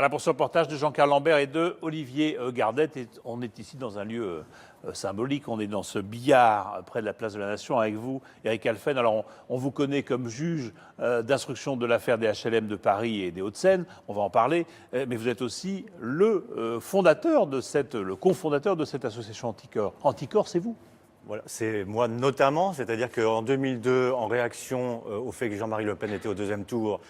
Voilà pour ce reportage de Jean-Carl Lambert et de Olivier Gardette. Et on est ici dans un lieu symbolique. On est dans ce billard près de la place de la Nation avec vous, Eric Alphen. Alors on vous connaît comme juge d'instruction de l'affaire des HLM de Paris et des Hauts-de-Seine. On va en parler. Mais vous êtes aussi le fondateur le cofondateur de cette association Anticor. Anticor, c'est vous? Voilà, c'est moi notamment, c'est-à-dire qu'en 2002, en réaction au fait que Jean-Marie Le Pen était au deuxième tour,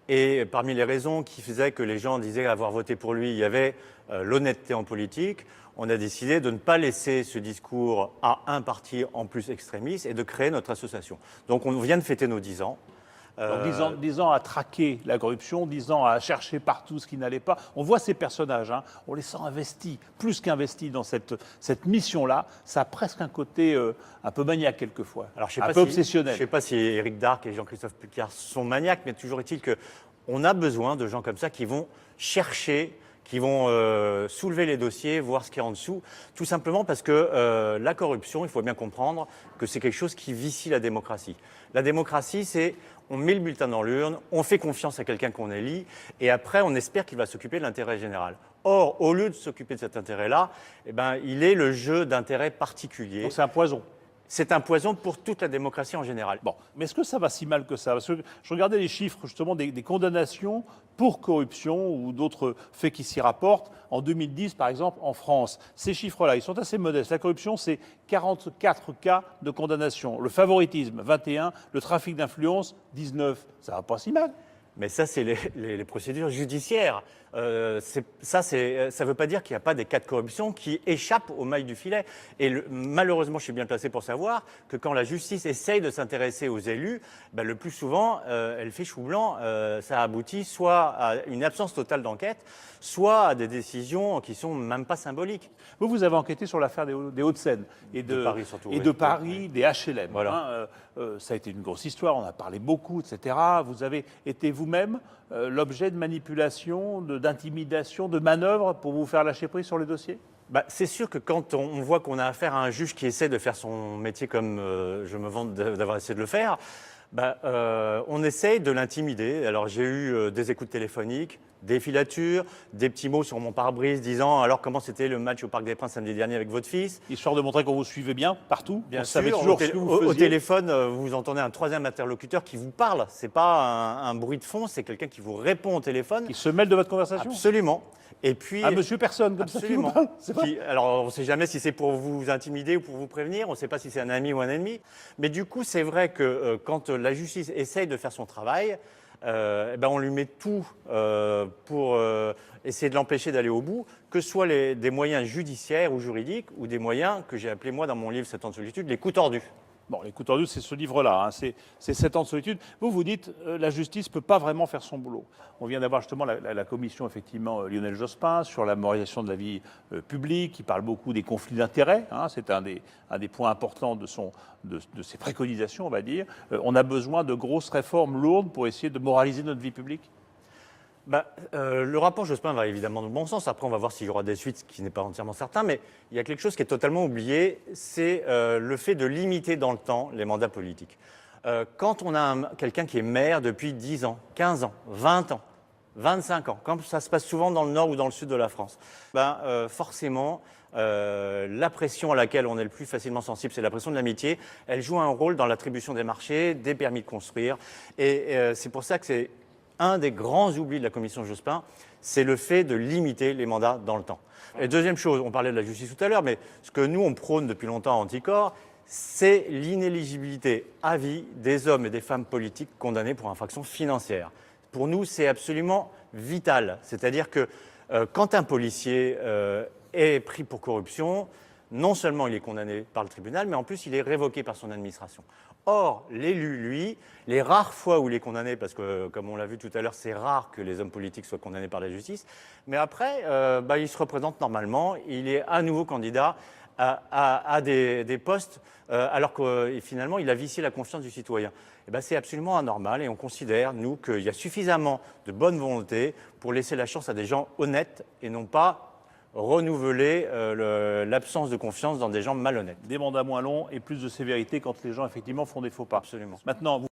et parmi les raisons qui faisaient que les gens disaient avoir voté pour lui, il y avait l'honnêteté en politique, on a décidé de ne pas laisser ce discours à un parti en plus extrémiste et de créer notre association. Donc on vient de fêter nos 10 ans. Donc 10 ans à traquer la corruption, 10 ans à chercher partout ce qui n'allait pas. On voit ces personnages, hein, on les sent investis, plus qu'investis dans cette mission-là. Ça a presque un côté un peu maniaque quelquefois, Alors, un peu obsessionnel. Je ne sais pas si Éric Darc et Jean-Christophe Picard sont maniaques, mais toujours est-il qu'on a besoin de gens comme ça qui vont chercher, qui vont soulever les dossiers, voir ce qu'il y a en dessous, tout simplement parce que la corruption, il faut bien comprendre que c'est quelque chose qui vicie la démocratie. La démocratie, c'est on met le bulletin dans l'urne, on fait confiance à quelqu'un qu'on élit, et après on espère qu'il va s'occuper de l'intérêt général. Or, au lieu de s'occuper de cet intérêt-là, eh ben, il est le jeu d'intérêts particuliers. Donc c'est un poison. C'est un poison pour toute la démocratie en général. Bon, mais est-ce que ça va si mal que ça? Parce que je regardais les chiffres justement des condamnations pour corruption ou d'autres faits qui s'y rapportent. En 2010, par exemple, en France, ces chiffres-là, ils sont assez modestes. La corruption, c'est 44 cas de condamnation. Le favoritisme, 21. Le trafic d'influence, 19. Ça va pas si mal. Mais ça, c'est les procédures judiciaires. Ça ne veut pas dire qu'il n'y a pas des cas de corruption qui échappent aux mailles du filet. Et malheureusement, je suis bien placé pour savoir que quand la justice essaye de s'intéresser aux élus, ben, le plus souvent, elle fait chou blanc. Ça aboutit soit à une absence totale d'enquête, soit à des décisions qui sont même pas symboliques. Vous avez enquêté sur l'affaire des Hauts-de-Seine et de Paris surtout. et Oui. de Paris, des HLM. Voilà. Ça a été une grosse histoire, on a parlé beaucoup, etc. Vous avez été vous-même l'objet de manipulation, d'intimidation, de manœuvres pour vous faire lâcher prise sur les dossiers? Bah, c'est sûr que quand on voit qu'on a affaire à un juge qui essaie de faire son métier comme je me vante d'avoir essayé de le faire, bah, on essaye de l'intimider. Alors j'ai eu des écoutes téléphoniques, des filatures, des petits mots sur mon pare-brise disant « Alors comment c'était le match au Parc des Princes samedi dernier avec votre fils ?» Histoire de montrer qu'on vous suivait bien, partout. Bien on sûr, savait toujours ce que vous faisiez. Au téléphone, vous entendez un troisième interlocuteur qui vous parle. Ce n'est pas un bruit de fond, c'est quelqu'un qui vous répond au téléphone. Qui se mêle de votre conversation? Absolument. Et puis, Monsieur Personne, comme absolument. ça, qui vous parle, Alors, on ne sait jamais si c'est pour vous intimider ou pour vous prévenir. On ne sait pas si c'est un ami ou un ennemi. Mais du coup, c'est vrai que quand la justice essaye de faire son travail, ben on lui met tout pour essayer de l'empêcher d'aller au bout, que ce soit des moyens judiciaires ou juridiques, ou des moyens que j'ai appelés, moi, dans mon livre « 7 ans de solitude », les coups tordus. Bon, les coups tordus, c'est ce livre-là, hein, c'est 7 ans de solitude. Vous dites, la justice ne peut pas vraiment faire son boulot. On vient d'avoir justement la commission, effectivement, Lionel Jospin, sur la moralisation de la vie publique, qui parle beaucoup des conflits d'intérêts. Hein, c'est un des points importants de ses préconisations, on va dire. On a besoin de grosses réformes lourdes pour essayer de moraliser notre vie publique. Bah, le rapport Jospin va évidemment dans le bon sens. Après, on va voir s'il y aura des suites, ce qui n'est pas entièrement certain. Mais il y a quelque chose qui est totalement oublié, c'est le fait de limiter dans le temps les mandats politiques. Quand on a quelqu'un qui est maire depuis 10 ans, 15 ans, 20 ans, 25 ans, comme ça se passe souvent dans le nord ou dans le sud de la France, ben, forcément, la pression à laquelle on est le plus facilement sensible, c'est la pression de l'amitié. Elle joue un rôle dans l'attribution des marchés, des permis de construire. Et c'est pour ça que c'est un des grands oublis de la commission Jospin, c'est le fait de limiter les mandats dans le temps. Et deuxième chose, on parlait de la justice tout à l'heure, mais ce que nous, on prône depuis longtemps à Anticor, c'est l'inéligibilité à vie des hommes et des femmes politiques condamnés pour infraction financière. Pour nous, c'est absolument vital. C'est-à-dire que quand un policier est pris pour corruption, non seulement il est condamné par le tribunal, mais en plus il est révoqué par son administration. Or, l'élu, lui, les rares fois où il est condamné, parce que, comme on l'a vu tout à l'heure, c'est rare que les hommes politiques soient condamnés par la justice, mais après, bah, il se représente normalement, il est à nouveau candidat à des postes, alors que finalement, il a vicié la confiance du citoyen. Et ben, c'est absolument anormal et on considère, nous, qu'il y a suffisamment de bonne volonté pour laisser la chance à des gens honnêtes et non pas renouveler l'absence de confiance dans des gens malhonnêtes. Des mandats moins longs et plus de sévérité quand les gens, effectivement, font des faux pas. Absolument. Maintenant,